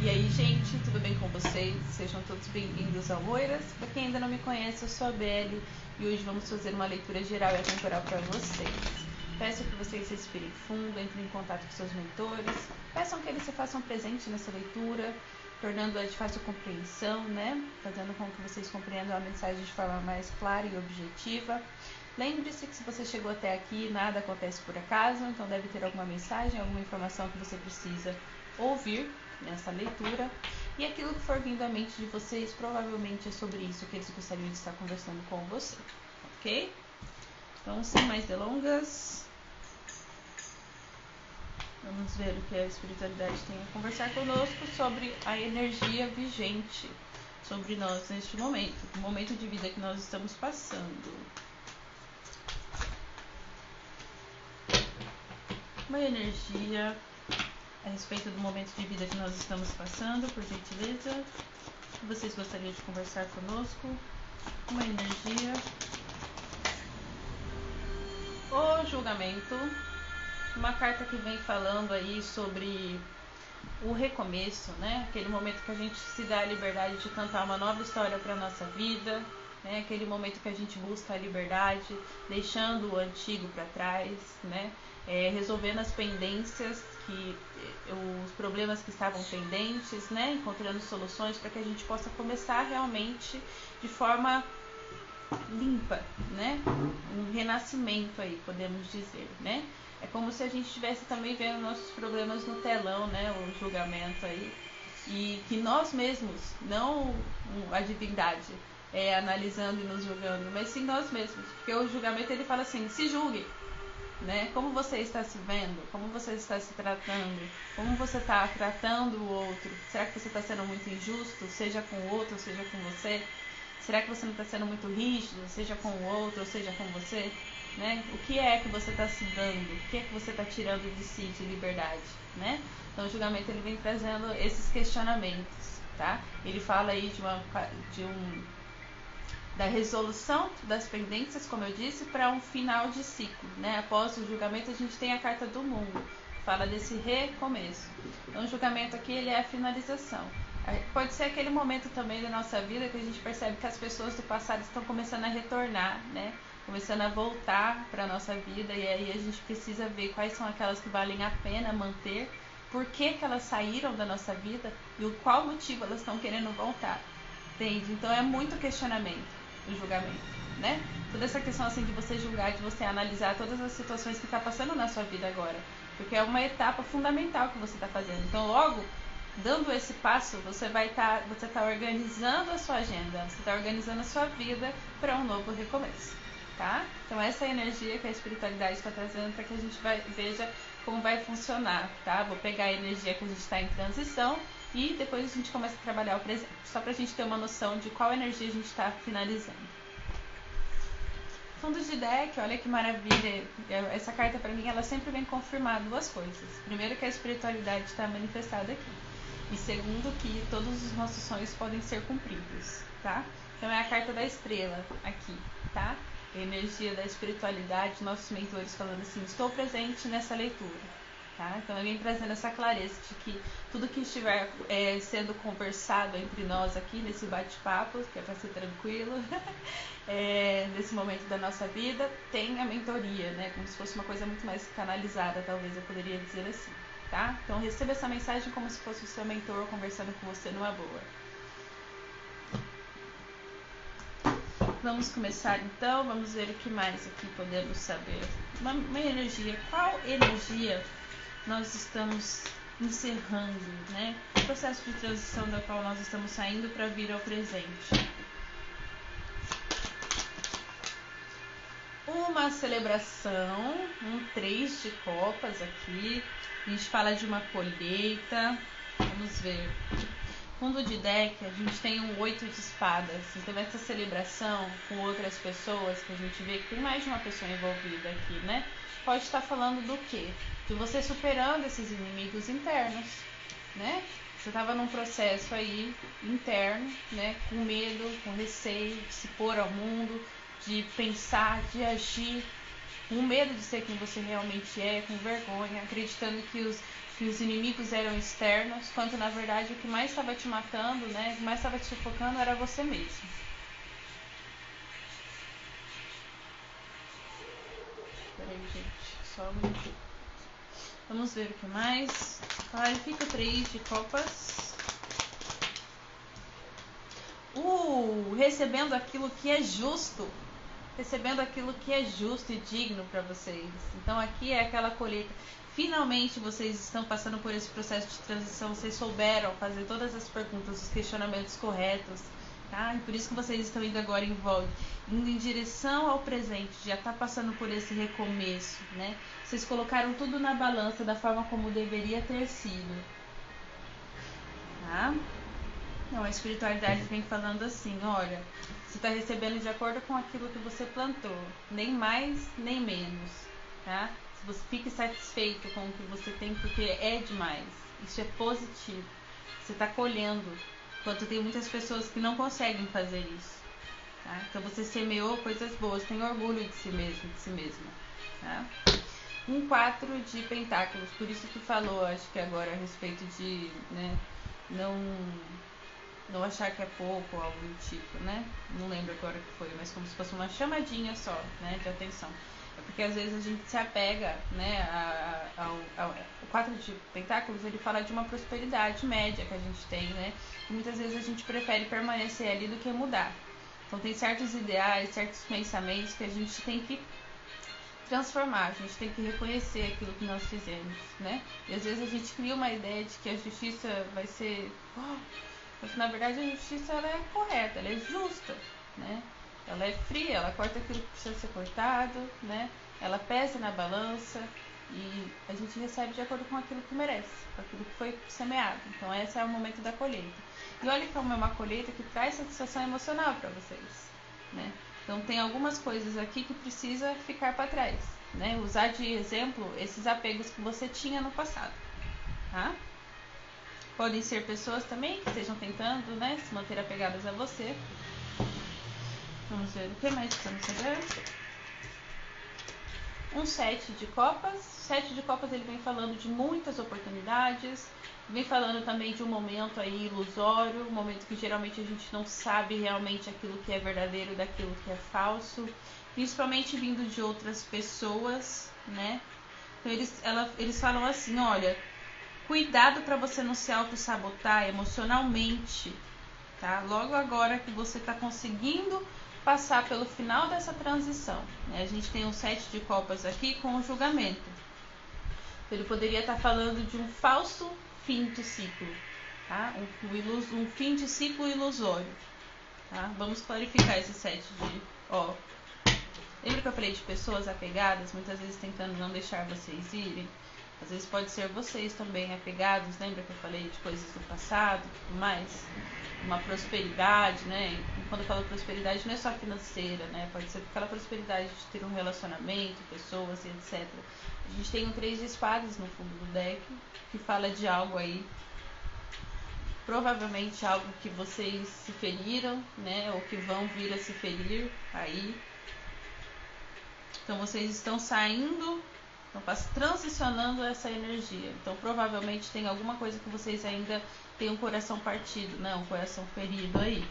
E aí, gente, tudo bem com vocês? Sejam todos bem-vindos ao Moiras. Para quem ainda não me conhece, eu sou a Belle e hoje vamos fazer uma leitura geral e atemporal para vocês. Peço que vocês respirem fundo, entrem em contato com seus mentores, peçam que eles se façam presente nessa leitura, tornando-a de fácil compreensão, né? Fazendo com que vocês compreendam a mensagem de forma mais clara e objetiva. Lembre-se que se você chegou até aqui, nada acontece por acaso, então deve ter alguma mensagem, alguma informação que você precisa ouvir nessa leitura. E aquilo que for vindo à mente de vocês, provavelmente é sobre isso que eles gostariam de estar conversando com você, ok? Então, sem mais delongas, vamos ver o que a espiritualidade tem a conversar conosco sobre a energia vigente sobre nós neste momento, o momento de vida que nós estamos passando. Uma energia a respeito do momento de vida que nós estamos passando, por gentileza. Vocês gostariam de conversar conosco? Uma energia. O julgamento. Uma carta que vem falando aí sobre o recomeço, né? Aquele momento que a gente se dá a liberdade de cantar uma nova história para a nossa vida, né? Aquele momento que a gente busca a liberdade, deixando o antigo para trás, né? Resolvendo as pendências, os problemas que estavam pendentes, né? Encontrando soluções para que a gente possa começar realmente de forma limpa, né? Um renascimento aí, podemos dizer, né? É como se a gente estivesse também vendo nossos problemas no telão, né? O julgamento aí. E que nós mesmos, não a divindade, analisando e nos julgando, mas sim nós mesmos. Porque o julgamento, ele fala assim, se julgue, né? Como você está se vendo? Como você está se tratando? Como você está tratando o outro? Será que você está sendo muito injusto, seja com o outro, seja com você? Será que você não está sendo muito rígido, seja com o outro, ou seja com você? Né? O que é que você está se dando? O que é que você está tirando de si de liberdade? Né? Então o julgamento, ele vem trazendo esses questionamentos, tá? Ele fala aí da resolução das pendências, como eu disse, para um final de ciclo, né? Após o julgamento, a gente tem a carta do mundo, que fala desse recomeço. Então o julgamento aqui, ele é a finalização. Pode ser aquele momento também da nossa vida que a gente percebe que as pessoas do passado estão começando a retornar, né? Começando a voltar para a nossa vida, e aí a gente precisa ver quais são aquelas que valem a pena manter, por que elas saíram da nossa vida e o qual motivo elas estão querendo voltar, entende? Então é muito questionamento o julgamento, né? Toda essa questão assim de você julgar, de você analisar todas as situações que está passando na sua vida agora, porque é uma etapa fundamental que você está fazendo. Então logo, dando esse passo, você tá organizando a sua agenda, você está organizando a sua vida para um novo recomeço. Tá? Então essa é a energia que a espiritualidade está trazendo para que a gente veja como vai funcionar, tá? Vou pegar a energia que a gente está em transição e depois a gente começa a trabalhar o presente, só para a gente ter uma noção de qual energia a gente está finalizando. Fundo de deck, olha que maravilha, essa carta para mim, ela sempre vem confirmar duas coisas. Primeiro, que a espiritualidade está manifestada aqui, e segundo, que todos os nossos sonhos podem ser cumpridos, tá? Então é a carta da estrela aqui, tá? A energia da espiritualidade, nossos mentores falando assim, estou presente nessa leitura, tá? Então eu venho trazendo essa clareza de que tudo que estiver sendo conversado entre nós aqui nesse bate-papo, que é para ser tranquilo, nesse momento da nossa vida, tem a mentoria, né? Como se fosse uma coisa muito mais canalizada, talvez eu poderia dizer assim, tá? Então receba essa mensagem como se fosse o seu mentor conversando com você numa boa. Vamos começar então, vamos ver o que mais aqui podemos saber. Uma energia, qual energia nós estamos encerrando, né? O processo de transição da qual nós estamos saindo para vir ao presente. Uma celebração, um 3 de copas aqui, a gente fala de uma colheita, vamos ver. Fundo de deck, a gente tem um 8 de espadas, então essa celebração com outras pessoas, que a gente vê que tem mais de uma pessoa envolvida aqui, né? Pode estar falando do quê? De você superando esses inimigos internos, né? Você estava num processo aí interno, né? Com medo, com receio de se pôr ao mundo, de pensar, de agir, com medo de ser quem você realmente é, com vergonha, acreditando que os inimigos eram externos, quando na verdade o que mais estava te matando, né, o que mais estava te sufocando era você mesmo. Peraí, gente, só um minutinho. Vamos ver o que mais. Clarifica o 3 de copas. Recebendo aquilo que é justo. Recebendo aquilo que é justo e digno para vocês. Então aqui é aquela colheita. Finalmente vocês estão passando por esse processo de transição. Vocês souberam fazer todas as perguntas, os questionamentos corretos. Tá? E por isso que vocês estão indo agora indo em direção ao presente. Já está passando por esse recomeço. Né? Vocês colocaram tudo na balança da forma como deveria ter sido. Tá? Não, a espiritualidade vem falando assim, olha, você está recebendo de acordo com aquilo que você plantou, nem mais nem menos, tá? Se você fique satisfeito com o que você tem, porque é demais, isso é positivo, você está colhendo, enquanto tem muitas pessoas que não conseguem fazer isso, tá? Então você semeou coisas boas, tem orgulho de si mesmo, de si mesma, tá? 4 de pentáculos, por isso que falou, acho que agora a respeito de, né, não achar que é pouco ou algo do tipo, né? Não lembro agora o que foi, mas como se fosse uma chamadinha só, né, de atenção. É porque às vezes a gente se apega, né, o 4 de pentáculos, ele fala de uma prosperidade média que a gente tem, né? E muitas vezes a gente prefere permanecer ali do que mudar. Então tem certos ideais, certos pensamentos que a gente tem que transformar, a gente tem que reconhecer aquilo que nós fizemos, né? E às vezes a gente cria uma ideia de que a justiça vai ser... Mas na verdade a justiça ela é correta, ela é justa, né? Ela é fria, ela corta aquilo que precisa ser cortado, né? Ela pesa na balança e a gente recebe de acordo com aquilo que merece, com aquilo que foi semeado. Então esse é o momento da colheita. E olha como é uma colheita que traz satisfação emocional para vocês, né? Então tem algumas coisas aqui que precisa ficar para trás, né? Usar de exemplo esses apegos que você tinha no passado, tá? Podem ser pessoas também que estejam tentando, né, se manter apegadas a você. Vamos ver o que mais precisamos saber. 7 de copas. 7 de copas ele vem falando de muitas oportunidades. Vem falando também de um momento aí ilusório, um momento que geralmente a gente não sabe realmente aquilo que é verdadeiro daquilo que é falso. Principalmente vindo de outras pessoas, né? Então eles falam assim, olha... Cuidado para você não se auto-sabotar emocionalmente, tá? Logo agora que você está conseguindo passar pelo final dessa transição, né? A gente tem um 7 de copas aqui com o julgamento. Ele poderia estar falando de um falso fim de ciclo, tá? Um fim de ciclo ilusório, tá? Vamos clarificar esse 7 de... Lembra que eu falei de pessoas apegadas, muitas vezes tentando não deixar vocês irem? Às vezes pode ser vocês também apegados, lembra que eu falei de coisas do passado e tudo mais? Uma prosperidade, né? E quando eu falo prosperidade não é só financeira, né? Pode ser aquela prosperidade de ter um relacionamento, pessoas e etc. A gente tem um 3 de espadas no fundo do deck, que fala de algo aí, provavelmente algo que vocês se feriram, né? Ou que vão vir a se ferir aí. Então vocês estão saindo... Então, transicionando essa energia. Então, provavelmente tem alguma coisa que vocês ainda têm um coração partido, né? Um coração ferido aí.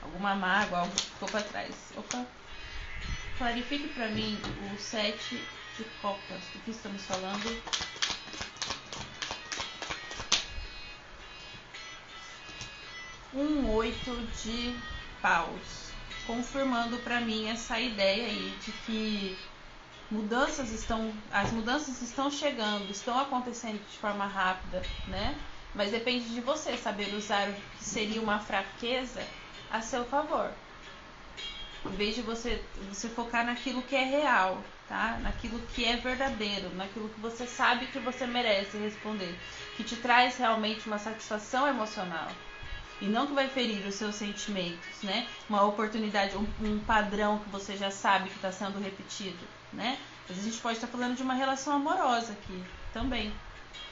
Alguma mágoa, algo que ficou para trás. Clarifique para mim o 7 de copas. Do que estamos falando? Um 8 de paus. Confirmando para mim essa ideia aí de que as mudanças estão chegando, estão acontecendo de forma rápida, né? Mas depende de você saber usar o que seria uma fraqueza a seu favor. Em vez de você focar naquilo que é real, tá? Naquilo que é verdadeiro, naquilo que você sabe que você merece responder, que te traz realmente uma satisfação emocional. E não que vai ferir os seus sentimentos, né? Uma oportunidade, um padrão que você já sabe que está sendo repetido, né? Mas a gente pode estar falando de uma relação amorosa aqui também,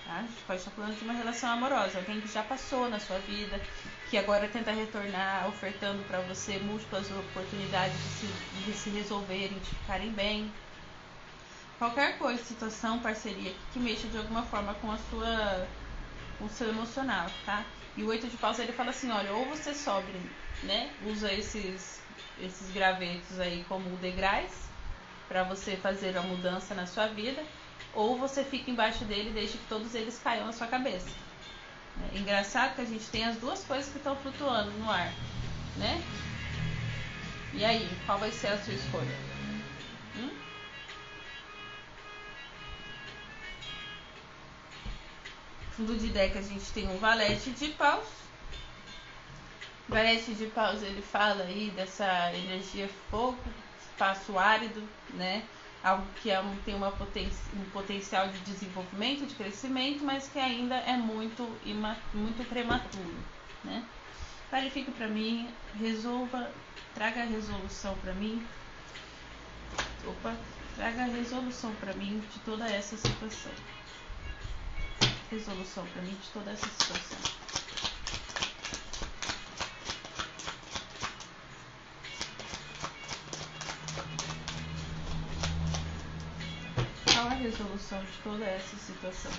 tá? A gente pode estar falando de uma relação amorosa, alguém que já passou na sua vida, que agora tenta retornar, ofertando para você múltiplas oportunidades de se resolverem, de ficarem bem, qualquer coisa, situação, parceria que mexa de alguma forma com o seu emocional, tá? E o 8 de paus, ele fala assim, olha, ou você sobe, né? Usa esses gravetos aí como degraus para você fazer a mudança na sua vida, ou você fica embaixo dele e deixa que todos eles caiam na sua cabeça. É engraçado que a gente tem as duas coisas que estão flutuando no ar, né? E aí, qual vai ser a sua escolha? Fundo de deck a gente tem um valete de paus. O valete de paus, ele fala aí dessa energia fogo, espaço árido, né? Algo que tem um potencial de desenvolvimento, de crescimento, mas que ainda é muito prematuro, né? Clarifique para mim, resolva, traga a resolução para mim. Traga a resolução para mim de toda essa situação. Resolução para mim de toda essa situação. Qual a resolução de toda essa situação?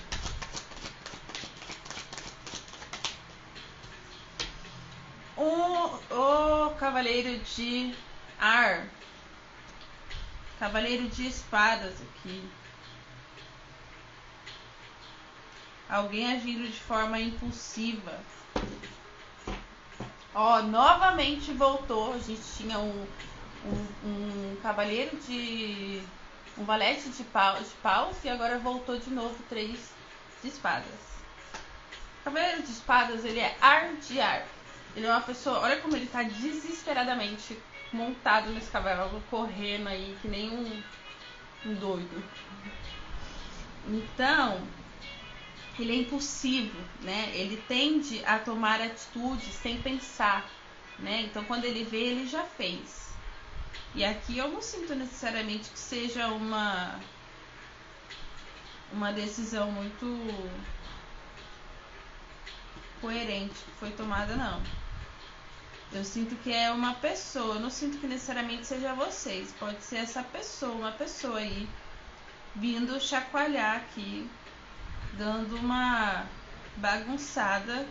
O cavaleiro de ar, cavaleiro de espadas aqui. Alguém agindo de forma impulsiva. Ó, novamente voltou. A gente tinha um cavaleiro de... um valete de paus e agora voltou de novo 3 de espadas. O cavaleiro de espadas, ele é ar de ar. Ele é uma pessoa... Olha como ele tá desesperadamente montado nesse cavalo, correndo aí que nem um doido. Então... ele é impulsivo, né? Ele tende a tomar atitudes sem pensar, né? Então, quando ele vê, ele já fez. E aqui eu não sinto necessariamente que seja uma decisão muito coerente que foi tomada, não. Eu sinto que é uma pessoa, eu não sinto que necessariamente seja vocês. Pode ser essa pessoa, uma pessoa aí, vindo chacoalhar aqui, dando uma bagunçada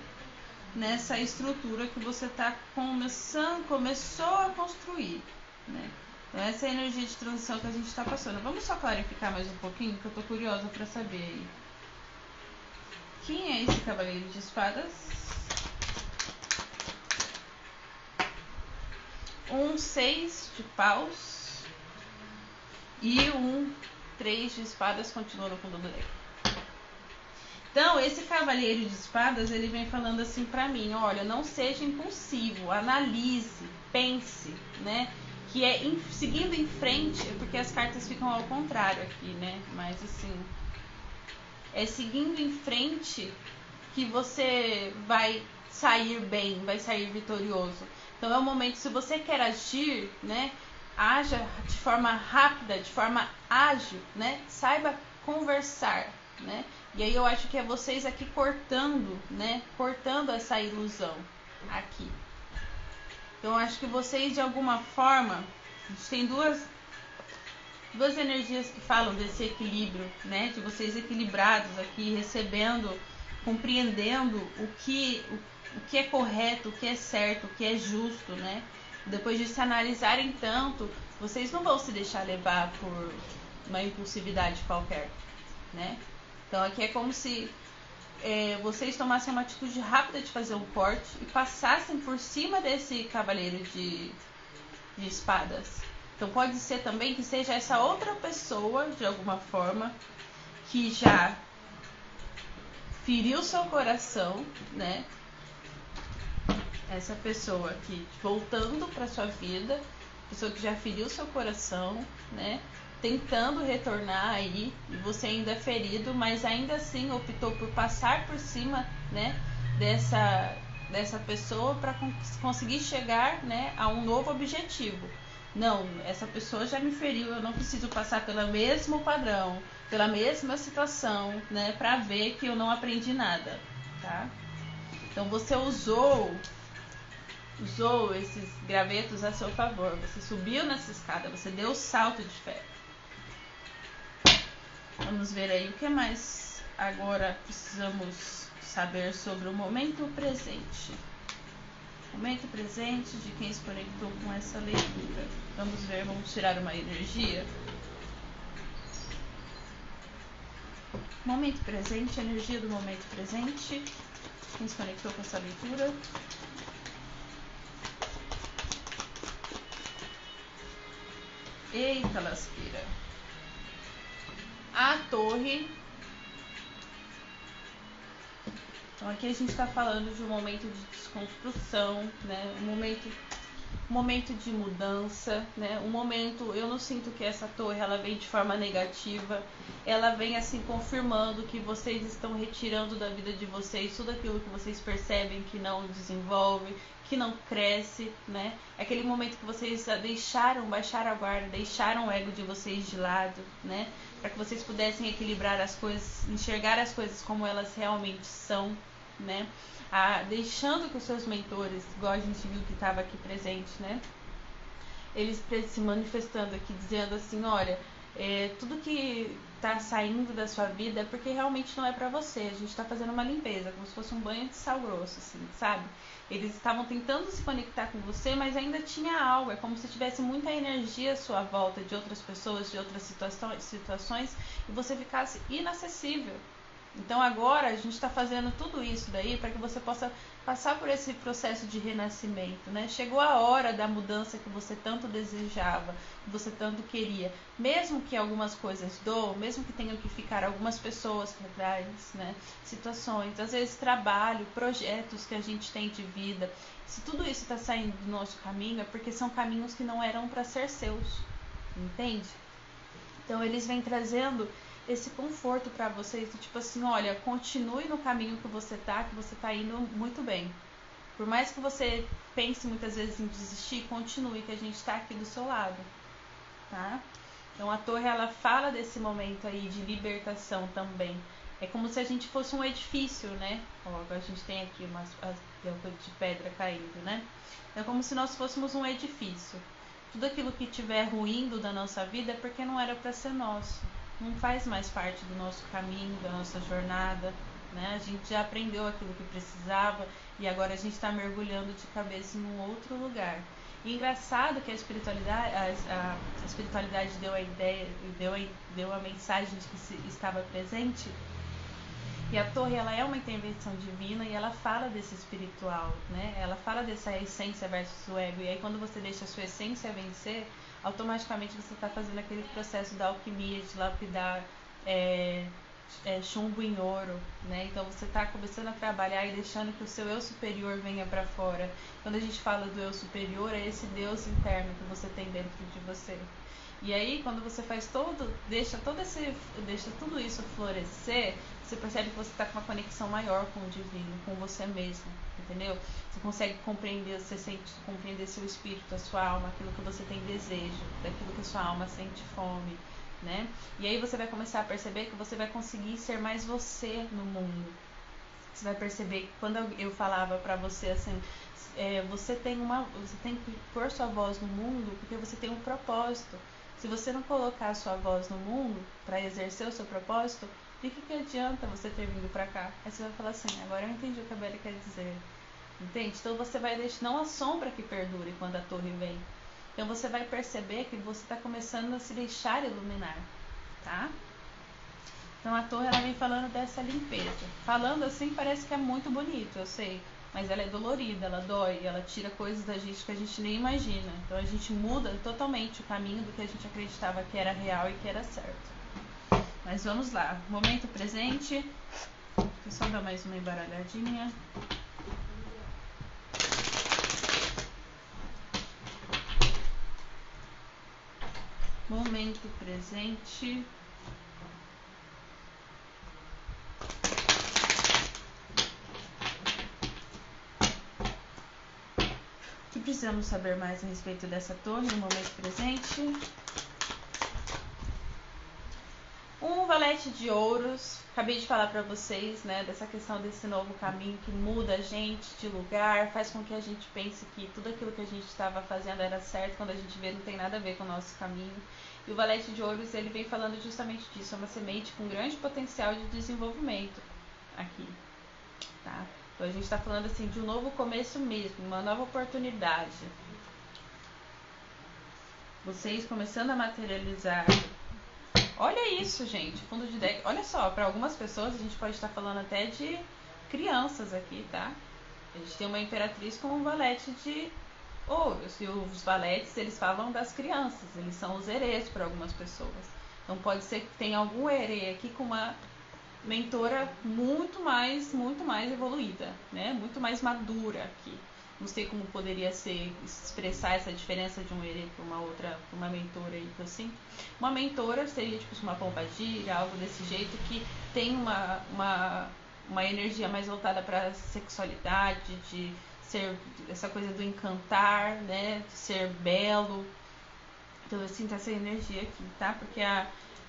nessa estrutura que você tá começou a construir, né? Então essa é a energia de transição que a gente está passando. Vamos só clarificar mais um pouquinho, que eu tô curiosa para saber aí. Quem é esse cavaleiro de espadas? 6 de paus e 3 de espadas continua no fundo do deck. Então, esse cavaleiro de espadas, ele vem falando assim pra mim, olha, não seja impulsivo, analise, pense, né? Que é seguindo em frente, porque as cartas ficam ao contrário aqui, né? Mas assim, é seguindo em frente que você vai sair bem, vai sair vitorioso. Então é um momento, se você quer agir, né? Haja de forma rápida, de forma ágil, né? Saiba conversar, né? E aí eu acho que é vocês aqui cortando, né? Cortando essa ilusão aqui. Então eu acho que vocês de alguma forma, a gente tem duas energias que falam desse equilíbrio, né? De vocês equilibrados aqui, recebendo, compreendendo o que é correto, o que é certo, o que é justo, né? Depois de se analisarem tanto, vocês não vão se deixar levar por uma impulsividade qualquer, né? Então aqui é como se vocês tomassem uma atitude rápida de fazer um corte e passassem por cima desse cavaleiro de espadas. Então pode ser também que seja essa outra pessoa, de alguma forma, que já feriu seu coração, né? Essa pessoa aqui voltando para sua vida, pessoa que já feriu seu coração, né? Tentando retornar aí, e você ainda é ferido, mas ainda assim optou por passar por cima, né, dessa pessoa para conseguir chegar, né, a um novo objetivo. Não, essa pessoa já me feriu, eu não preciso passar pelo mesmo padrão, pela mesma situação, né, para ver que eu não aprendi nada, tá? Então você usou esses gravetos a seu favor, você subiu nessa escada, você deu o salto de fé. Vamos ver aí o que mais agora precisamos saber sobre o momento presente. Momento presente de quem se conectou com essa leitura. Vamos ver, vamos tirar uma energia. Momento presente, energia do momento presente. Quem se conectou com essa leitura. Eita lasqueira. A torre. Então aqui a gente está falando de um momento de desconstrução, né? Um momento de mudança, né? Um momento, eu não sinto que essa torre ela vem de forma negativa, ela vem assim confirmando que vocês estão retirando da vida de vocês tudo aquilo que vocês percebem que não desenvolve, que não cresce, né? É aquele momento que vocês baixaram a guarda, deixaram o ego de vocês de lado, né? Para que vocês pudessem equilibrar as coisas, enxergar as coisas como elas realmente são, né? Deixando que os seus mentores, igual a gente viu que estava aqui presente, né? Eles se manifestando aqui, dizendo assim, olha, tudo que está saindo da sua vida é porque realmente não é para você. A gente está fazendo uma limpeza, como se fosse um banho de sal grosso, assim, sabe? Eles estavam tentando se conectar com você, mas ainda tinha algo. É como se tivesse muita energia à sua volta de outras pessoas, de outras situações, e você ficasse inacessível. Então agora a gente está fazendo tudo isso daí para que você possa passar por esse processo de renascimento, né? Chegou a hora da mudança que você tanto desejava, que você tanto queria. Mesmo que algumas coisas doam, mesmo que tenham que ficar algumas pessoas para trás, né? Situações, às vezes trabalho, projetos que a gente tem de vida. Se tudo isso está saindo do nosso caminho, é porque são caminhos que não eram para ser seus, entende? Então eles vêm trazendo esse conforto para vocês, tipo assim, olha, continue no caminho que você tá indo muito bem. Por mais que você pense muitas vezes em desistir, continue, que a gente tá aqui do seu lado, tá? Então a torre, ela fala desse momento aí de libertação também. É como se a gente fosse um edifício, né? Ó, agora a gente tem aqui umas de pedra caindo, né? É como se nós fôssemos um edifício. Tudo aquilo que estiver ruindo da nossa vida é porque não era para ser nosso. Não faz mais parte do nosso caminho, da nossa jornada, né? A gente já aprendeu aquilo que precisava e agora a gente está mergulhando de cabeça em um outro lugar. E engraçado que a espiritualidade deu a ideia, deu a mensagem de que estava presente. E a torre, ela é uma intervenção divina e ela fala desse espiritual, né? Ela fala dessa essência versus o ego. E aí quando você deixa a sua essência vencer, automaticamente você está fazendo aquele processo da alquimia, de lapidar chumbo em ouro, né? Então você está começando a trabalhar e deixando que o seu eu superior venha para fora. Quando a gente fala do eu superior, é esse Deus interno que você tem dentro de você. E aí, quando você faz deixa tudo isso florescer, você percebe que você está com uma conexão maior com o divino, com você mesmo, entendeu? Você consegue compreender, compreender seu espírito, a sua alma, aquilo que você tem desejo, daquilo que a sua alma sente fome, né? E aí você vai começar a perceber que você vai conseguir ser mais você no mundo. Você vai perceber que quando eu falava pra você assim, você tem que pôr sua voz no mundo porque você tem um propósito. Se você não colocar a sua voz no mundo para exercer o seu propósito, de que adianta você ter vindo pra cá? Aí você vai falar assim, agora eu entendi o que a Beli quer dizer. Entende? Então você vai deixar, não a sombra que perdure quando a torre vem. Então você vai perceber que você está começando a se deixar iluminar, tá? Então a torre, ela vem falando dessa limpeza. Falando assim parece que é muito bonito, eu sei. Mas ela é dolorida, ela dói, ela tira coisas da gente que a gente nem imagina. Então a gente muda totalmente o caminho do que a gente acreditava que era real e que era certo. Mas vamos lá, momento presente. Deixa eu só dar mais uma embaralhadinha. Momento presente. O que precisamos saber mais a respeito dessa torre no momento presente? Um valete de ouros. Acabei de falar pra vocês, né, dessa questão desse novo caminho que muda a gente de lugar, faz com que a gente pense que tudo aquilo que a gente estava fazendo era certo, quando a gente vê não tem nada a ver com o nosso caminho. E o Valete de Ouros, ele vem falando justamente disso, é uma semente com grande potencial de desenvolvimento aqui, tá? Então a gente está falando assim de um novo começo mesmo, uma nova oportunidade. Vocês começando a materializar. Olha isso, gente, fundo de deck. Olha só, para algumas pessoas a gente pode estar falando até de crianças aqui, tá? A gente tem uma imperatriz com um valete de ouros. E os valetes, eles falam das crianças. Eles são os herês para algumas pessoas. Então pode ser que tenha algum herê aqui com uma mentora muito mais evoluída, né? Muito mais madura aqui. Não sei como poderia ser expressar essa diferença de um herê para uma outra, uma mentora aí, assim. Uma mentora seria tipo uma pombagira, algo desse jeito, que tem uma energia mais voltada para a sexualidade, de ser essa coisa do encantar, né? De ser belo. Então eu sinto essa energia aqui, tá? Porque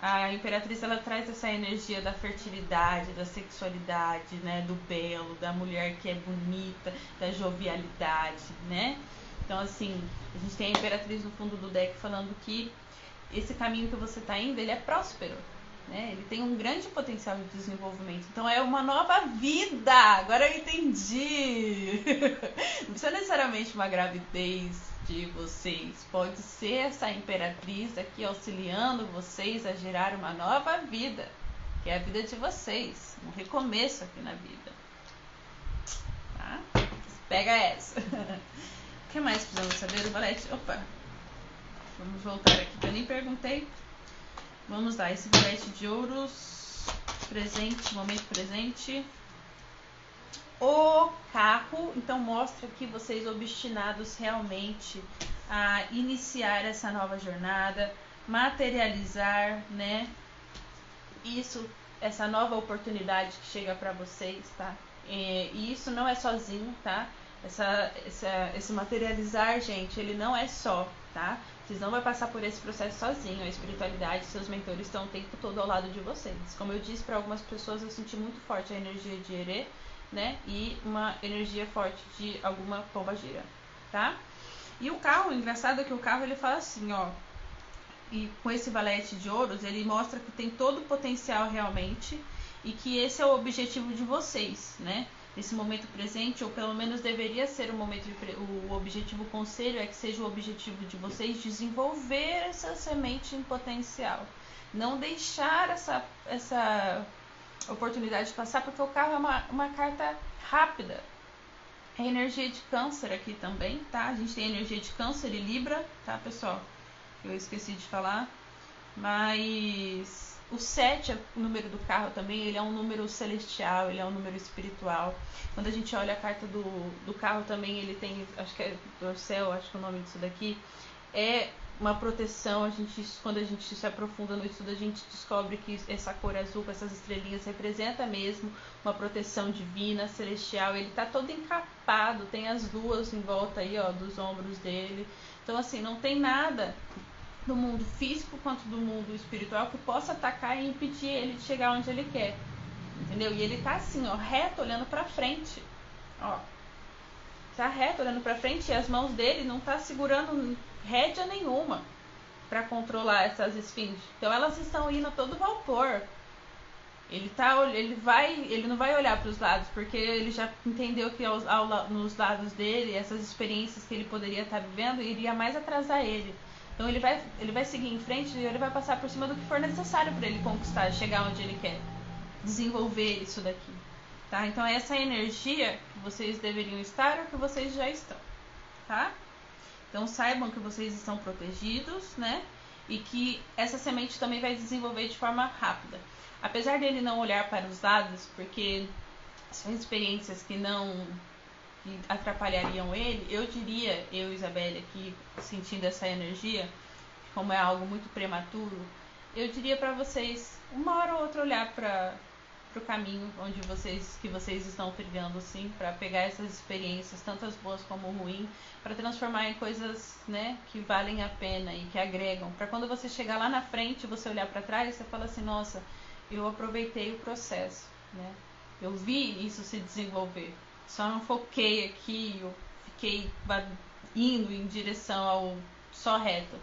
a Imperatriz, ela traz essa energia da fertilidade, da sexualidade, né? Do belo, da mulher que é bonita, da jovialidade, né? Então, assim, a gente tem a Imperatriz no fundo do deck falando que esse caminho que você está indo, ele é próspero, né? Ele tem um grande potencial de desenvolvimento. Então, é uma nova vida! Agora eu entendi! Não precisa necessariamente uma gravidez de vocês. Pode ser essa Imperatriz aqui auxiliando vocês a gerar uma nova vida, que é a vida de vocês, um recomeço aqui na vida, tá? Pega essa. O que mais precisamos saber do Valete? Opa, vamos voltar aqui que eu nem perguntei. Vamos lá, esse Valete de Ouros presente, momento presente. O carro, então mostra aqui vocês obstinados realmente a iniciar essa nova jornada, materializar, né? Isso, essa nova oportunidade que chega para vocês, tá? E isso não é sozinho, tá? Esse materializar, gente, ele não é só, tá? Vocês não vão passar por esse processo sozinho. A espiritualidade, seus mentores estão o tempo todo ao lado de vocês. Como eu disse, para algumas pessoas eu senti muito forte a energia de Herê, né? E uma energia forte de alguma pombagira, tá? E o carro, engraçado é que o carro ele fala assim, ó. E com esse valete de ouros, ele mostra que tem todo o potencial realmente e que esse é o objetivo de vocês, né? Nesse momento presente, ou pelo menos deveria ser o momento o objetivo, o conselho é que seja o objetivo de vocês desenvolver essa semente em potencial. Não deixar essa oportunidade passar, porque o carro é uma carta rápida. É energia de câncer aqui também, tá? A gente tem energia de câncer e libra, tá, pessoal? Eu esqueci de falar. Mas o 7 é o número do carro também, ele é um número celestial, ele é um número espiritual. Quando a gente olha a carta do carro também, ele tem, acho que é do céu, acho que é o nome disso daqui, é uma proteção. Quando a gente se aprofunda no estudo, a gente descobre que essa cor azul com essas estrelinhas representa mesmo uma proteção divina, celestial. Ele tá todo encapado, tem as luas em volta aí, ó, dos ombros dele. Então, assim, não tem nada do mundo físico quanto do mundo espiritual que possa atacar e impedir ele de chegar onde ele quer, entendeu? E ele tá assim, ó, reto, olhando pra frente, ó, tá reto, olhando pra frente, e as mãos dele não tá segurando rédea nenhuma para controlar essas esfinges. Então elas estão indo a todo vapor. Ele não vai olhar para os lados, porque ele já entendeu que nos lados dele, essas experiências que ele poderia estar vivendo, iria mais atrasar ele. Então ele vai seguir em frente e ele vai passar por cima do que for necessário para ele conquistar, chegar onde ele quer, desenvolver isso daqui, tá? Então essa energia que vocês deveriam estar ou que vocês já estão, tá? Então saibam que vocês estão protegidos, né? E que essa semente também vai desenvolver de forma rápida. Apesar dele não olhar para os lados, porque são experiências que atrapalhariam ele, eu diria, eu, Isabelle, aqui sentindo essa energia, como é algo muito prematuro, eu diria para vocês, uma hora ou outra, olhar para o caminho que vocês estão trilhando, assim, para pegar essas experiências, tantas boas como ruins, para transformar em coisas, né, que valem a pena e que agregam, para quando você chegar lá na frente, você olhar para trás, você fala assim, nossa, eu aproveitei o processo, né? Eu vi isso se desenvolver. Só não foquei aqui, eu fiquei indo em direção ao só reto.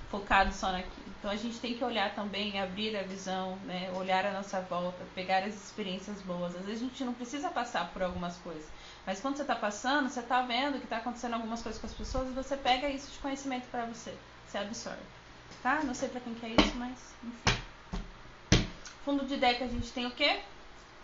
focado só naquilo. Então a gente tem que olhar também, abrir a visão, né? Olhar a nossa volta, pegar as experiências boas. Às vezes a gente não precisa passar por algumas coisas, mas quando você está passando, você está vendo que está acontecendo algumas coisas com as pessoas e você pega isso de conhecimento para você, você absorve, tá? Não sei para quem que é isso, mas enfim. Fundo de deck a gente tem o quê?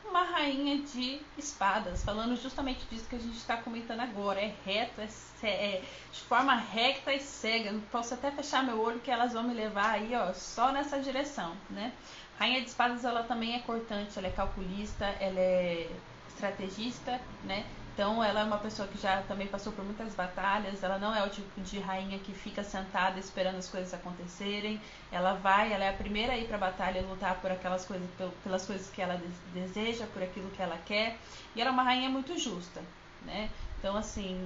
Uma rainha de espadas, falando justamente disso que a gente está comentando agora. É reto, é de forma recta e cega. Não posso até fechar meu olho que elas vão me levar aí, ó, só nessa direção, né? Rainha de espadas, ela também é cortante, ela é calculista, ela é estrategista, né? Então ela é uma pessoa que já também passou por muitas batalhas, ela não é o tipo de rainha que fica sentada esperando as coisas acontecerem. Ela é a primeira a ir para a batalha, lutar por aquelas coisas, pelas coisas que ela deseja, por aquilo que ela quer. E ela é uma rainha muito justa, né? Então assim,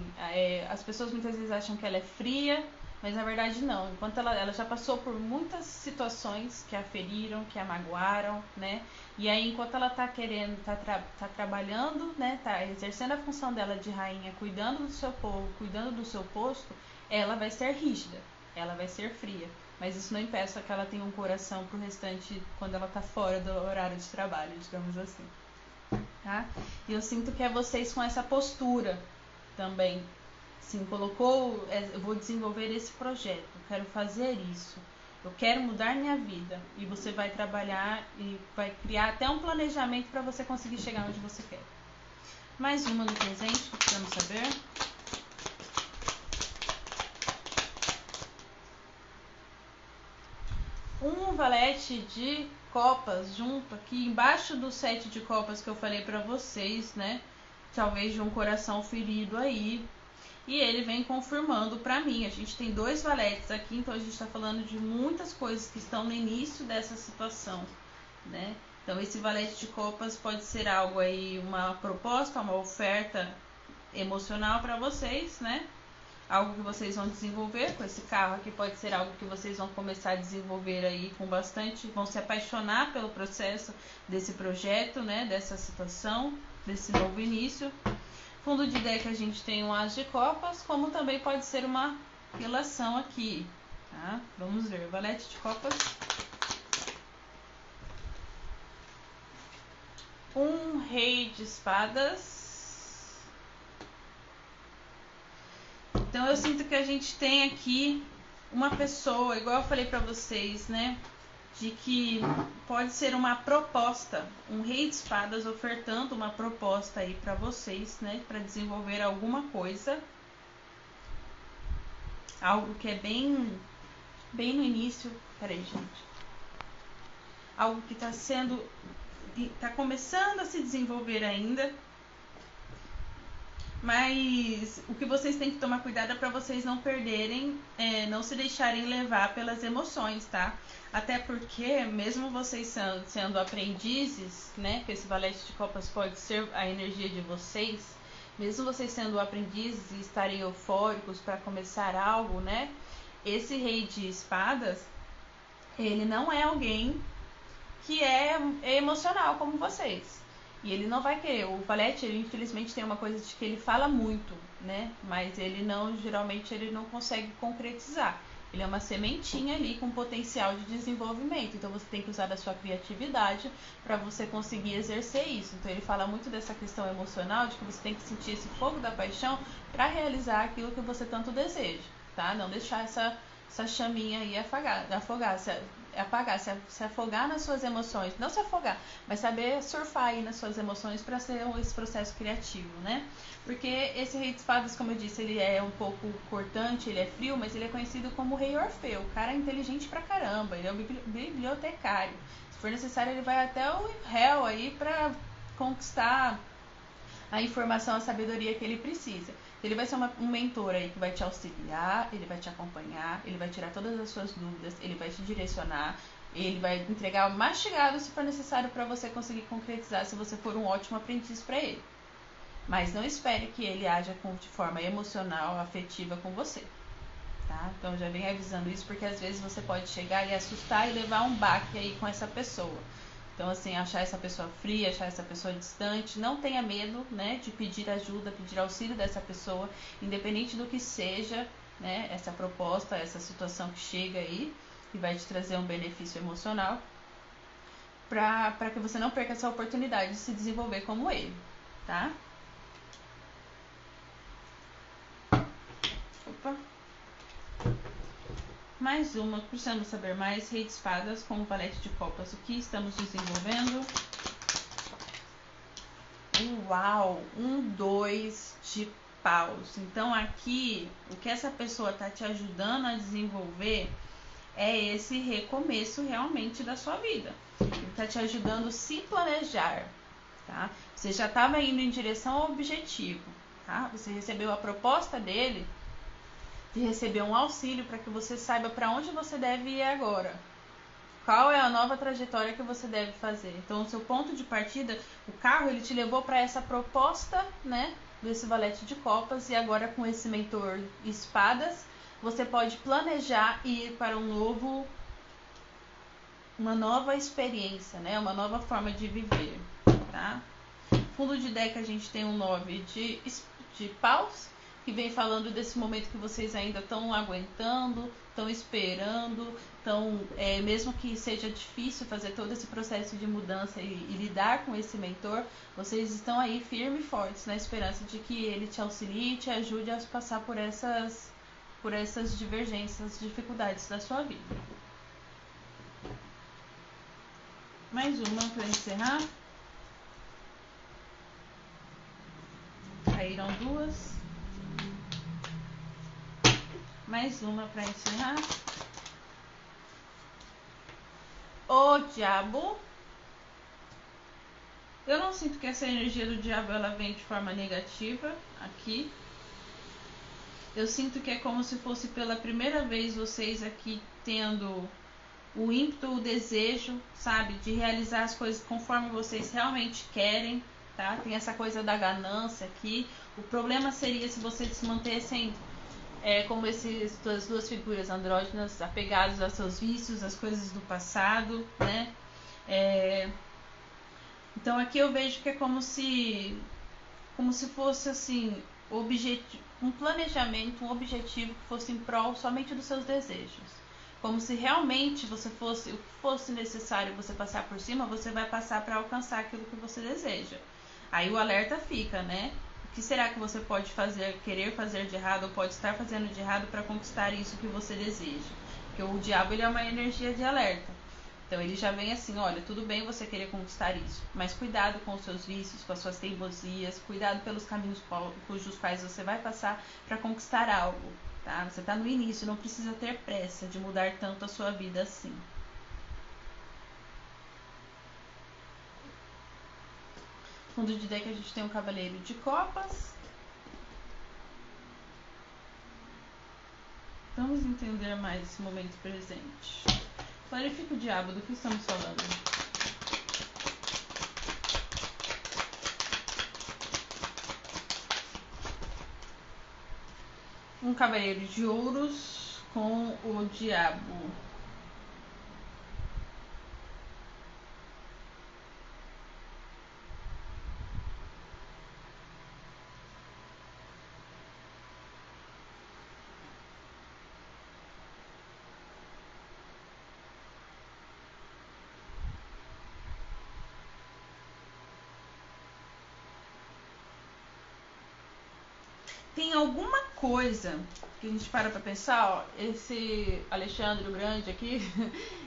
as pessoas muitas vezes acham que ela é fria, mas na verdade não. Enquanto ela já passou por muitas situações que a feriram, que a magoaram, né? E aí, enquanto ela tá querendo, tá trabalhando, né? Tá exercendo a função dela de rainha, cuidando do seu povo, cuidando do seu posto, ela vai ser rígida, ela vai ser fria. Mas isso não impeça que ela tenha um coração pro restante quando ela tá fora do horário de trabalho, digamos assim. Tá? E eu sinto que é vocês com essa postura também. Sim, colocou, eu vou desenvolver esse projeto, eu quero fazer isso. Eu quero mudar minha vida. E você vai trabalhar e vai criar até um planejamento para você conseguir chegar onde você quer. Mais uma no presente que precisamos saber. Um valete de copas junto aqui embaixo do 7 de copas que eu falei para vocês, né? Talvez de um coração ferido aí. E ele vem confirmando para mim. A gente tem 2 valetes aqui, então a gente está falando de muitas coisas que estão no início dessa situação, né? Então esse valete de copas pode ser algo aí, uma proposta, uma oferta emocional para vocês, né? Algo que vocês vão desenvolver com esse carro aqui, pode ser algo que vocês vão começar a desenvolver aí com bastante, vão se apaixonar pelo processo desse projeto, né? Dessa situação, desse novo início. Fundo de deck a gente tem um as de copas, como também pode ser uma relação aqui, tá? Vamos ver, valete de copas. Um rei de espadas. Então eu sinto que a gente tem aqui uma pessoa, igual eu falei pra vocês, né? De que pode ser uma proposta, um rei de espadas ofertando uma proposta aí para vocês, né, para desenvolver alguma coisa, algo que é bem no início, peraí gente, algo que tá começando a se desenvolver ainda, mas o que vocês têm que tomar cuidado é para vocês não perderem, não se deixarem levar pelas emoções, tá? Até porque, mesmo vocês sendo aprendizes, né? Que esse valete de copas pode ser a energia de vocês, mesmo vocês sendo aprendizes e estarem eufóricos para começar algo, né? Esse rei de espadas, ele não é alguém que é emocional como vocês. E ele não vai querer. O valete, ele infelizmente tem uma coisa de que ele fala muito, né? Mas ele não, geralmente, ele não consegue concretizar. Ele é uma sementinha ali com potencial de desenvolvimento. Então você tem que usar da sua criatividade para você conseguir exercer isso. Então ele fala muito dessa questão emocional, de que você tem que sentir esse fogo da paixão para realizar aquilo que você tanto deseja, tá? Não deixar essa chaminha aí se afogar nas suas emoções, não se afogar, mas saber surfar aí nas suas emoções para ser esse processo criativo, né? Porque esse rei de espadas, como eu disse, ele é um pouco cortante, ele é frio, mas ele é conhecido como o rei Orfeu. O cara é inteligente pra caramba, ele é um bibliotecário. Se for necessário, ele vai até o réu aí para conquistar a informação, a sabedoria que ele precisa. Ele vai ser um mentor aí que vai te auxiliar, ele vai te acompanhar, ele vai tirar todas as suas dúvidas, ele vai te direcionar, ele vai entregar o mastigado se for necessário para você conseguir concretizar, se você for um ótimo aprendiz para ele. Mas não espere que ele haja de forma emocional, afetiva com você. Tá? Então já vem avisando isso, porque às vezes você pode chegar e assustar e levar um baque aí com essa pessoa. Então, assim, achar essa pessoa fria, achar essa pessoa distante, não tenha medo, né, de pedir ajuda, pedir auxílio dessa pessoa, independente do que seja, né, essa proposta, essa situação que chega aí, que vai te trazer um benefício emocional, para que você não perca essa oportunidade de se desenvolver como ele, tá? Opa. Mais uma, precisamos saber mais, Rei de Espadas com o Valete de Copas. O que estamos desenvolvendo? Uau! 2 de paus. Então aqui, o que essa pessoa está te ajudando a desenvolver é esse recomeço realmente da sua vida. Ele está te ajudando a se planejar, tá? Você já estava indo em direção ao objetivo, tá? Você recebeu a proposta dele de receber um auxílio para que você saiba para onde você deve ir agora. Qual é a nova trajetória que você deve fazer? Então, o seu ponto de partida, o carro, ele te levou para essa proposta, né, desse Valete de Copas, e agora com esse mentor Espadas, você pode planejar e ir para uma nova experiência, né, uma nova forma de viver, tá? Fundo de deck a gente tem um 9 de paus, que vem falando desse momento que vocês ainda estão aguentando, estão esperando, mesmo que seja difícil fazer todo esse processo de mudança e lidar com esse mentor, vocês estão aí firmes e fortes na esperança de que ele te auxilie e te ajude a passar por essas divergências, dificuldades da sua vida. Mais uma para encerrar. Caíram 2. Mais uma para encerrar. O diabo. Eu não sinto que essa energia do diabo ela vem de forma negativa aqui. Eu sinto que é como se fosse pela primeira vez vocês aqui tendo o ímpeto, o desejo, sabe, de realizar as coisas conforme vocês realmente querem, tá? Tem essa coisa da ganância aqui. O problema seria se vocês se mantessem como essas duas figuras andrógenas, apegados aos seus vícios, às coisas do passado, né? Então aqui eu vejo que é como se fosse assim, um planejamento, um objetivo que fosse em prol somente dos seus desejos. Como se realmente o que fosse necessário você passar por cima, você vai passar para alcançar aquilo que você deseja. Aí o alerta fica, né? O que será que você pode querer fazer de errado, ou pode estar fazendo de errado para conquistar isso que você deseja? Porque o diabo, ele é uma energia de alerta. Então ele já vem assim, olha, tudo bem você querer conquistar isso, mas cuidado com os seus vícios, com as suas teimosias, cuidado pelos caminhos cujos quais você vai passar para conquistar algo, tá? Você está no início, não precisa ter pressa de mudar tanto a sua vida assim. Fundo de deck a gente tem um Cavaleiro de Copas. Vamos entender mais esse momento presente. Clarifica o diabo, do que estamos falando? Um Cavaleiro de Ouros com o diabo. Tem alguma coisa que a gente para pra pensar, ó, esse Alexandre o Grande aqui,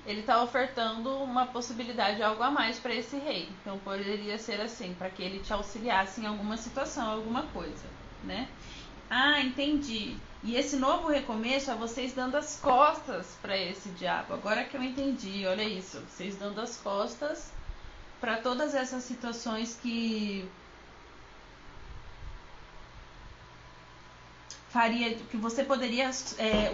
ele tá ofertando uma possibilidade, algo a mais para esse rei. Então poderia ser assim, para que ele te auxiliasse em alguma situação, alguma coisa, né? Ah, entendi. E esse novo recomeço é vocês dando as costas para esse diabo. Agora que eu entendi, olha isso, vocês dando as costas para todas essas situações que você poderia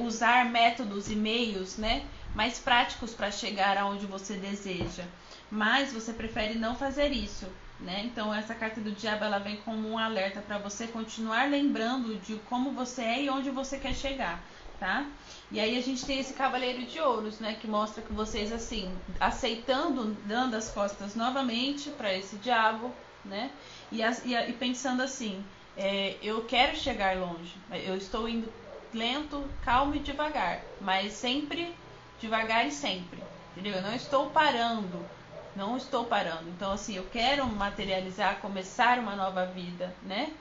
usar métodos e meios, né, mais práticos para chegar aonde você deseja, mas você prefere não fazer isso, né? Então essa carta do diabo ela vem como um alerta para você continuar lembrando de como você é e onde você quer chegar, tá? E aí a gente tem esse Cavaleiro de Ouros, né, que mostra que vocês assim, aceitando, dando as costas novamente para esse diabo, né, e pensando assim, eu quero chegar longe, eu estou indo lento, calmo e devagar, mas sempre devagar e sempre, entendeu? Eu não estou parando, não estou parando. Então, assim, eu quero materializar, começar uma nova vida, né?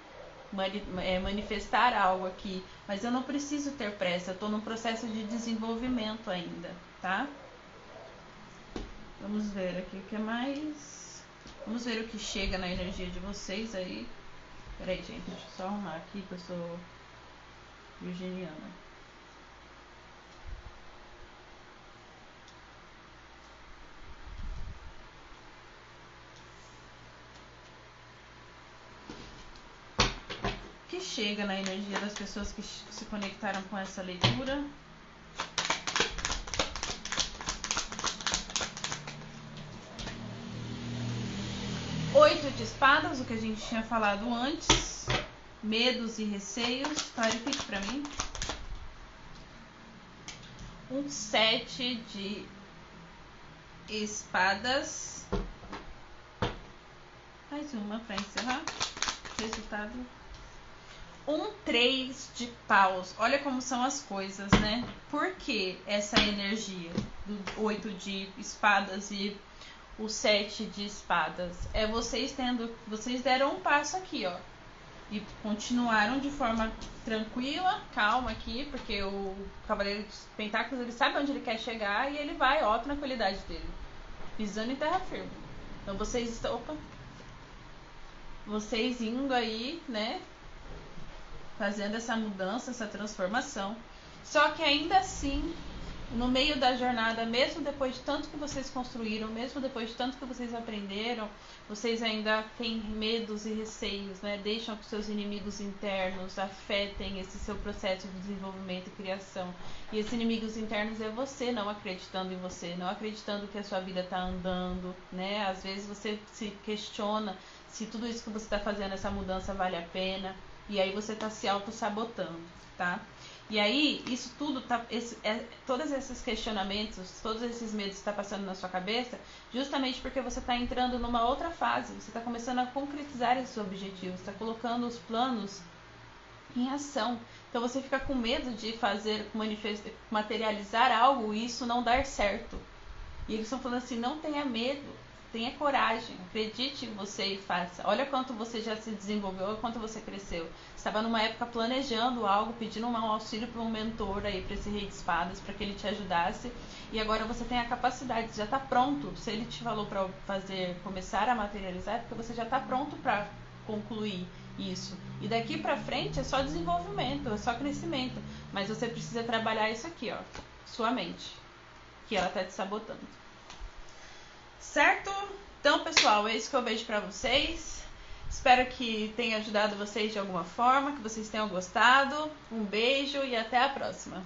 Manifestar algo aqui, mas eu não preciso ter pressa, eu estou num processo de desenvolvimento ainda, tá? Vamos ver aqui o que mais. Vamos ver o que chega na energia de vocês aí. Peraí, gente, deixa eu só arrumar aqui que eu sou virginiana. O que chega na energia das pessoas que se conectaram com essa leitura? Oito de espadas, o que a gente tinha falado antes. Medos e receios. Clarifique pra mim. Um 7 de espadas. Mais uma pra encerrar. Resultado. Um 3 de paus. Olha como são as coisas, né? Por que essa energia do 8 de espadas e o 7 de espadas? É vocês deram um passo aqui, ó. E continuaram de forma tranquila, calma aqui, porque o Cavaleiro de Pentáculos, ele sabe onde ele quer chegar e ele vai, ó, a tranquilidade dele. Pisando em terra firme. Então vocês estão... Opa! Vocês indo aí, né? Fazendo essa mudança, essa transformação. Só que ainda assim, no meio da jornada, mesmo depois de tanto que vocês construíram, mesmo depois de tanto que vocês aprenderam, vocês ainda têm medos e receios, né? Deixam que seus inimigos internos afetem esse seu processo de desenvolvimento e criação. E esses inimigos internos é você não acreditando em você, não acreditando que a sua vida está andando, né? Às vezes você se questiona se tudo isso que você está fazendo, essa mudança, vale a pena. E aí você está se auto-sabotando, tá? E aí, isso tudo, todos esses questionamentos, todos esses medos que está passando na sua cabeça, justamente porque você está entrando numa outra fase, você está começando a concretizar esses objetivos, está colocando os planos em ação. Então você fica com medo de materializar algo e isso não dar certo. E eles estão falando assim, não tenha medo. Tenha coragem, acredite em você e faça. Olha quanto você já se desenvolveu, olha quanto você cresceu. Estava numa época planejando algo, pedindo um auxílio para um mentor aí, para esse rei de espadas, para que ele te ajudasse. E agora você tem a capacidade, já está pronto. Se ele te falou para começar a materializar, é porque você já está pronto para concluir isso. E daqui para frente é só desenvolvimento, é só crescimento. Mas você precisa trabalhar isso aqui, ó, sua mente, que ela está te sabotando. Certo? Então, pessoal, é isso que eu vejo pra vocês. Espero que tenha ajudado vocês de alguma forma, que vocês tenham gostado. Um beijo e até a próxima.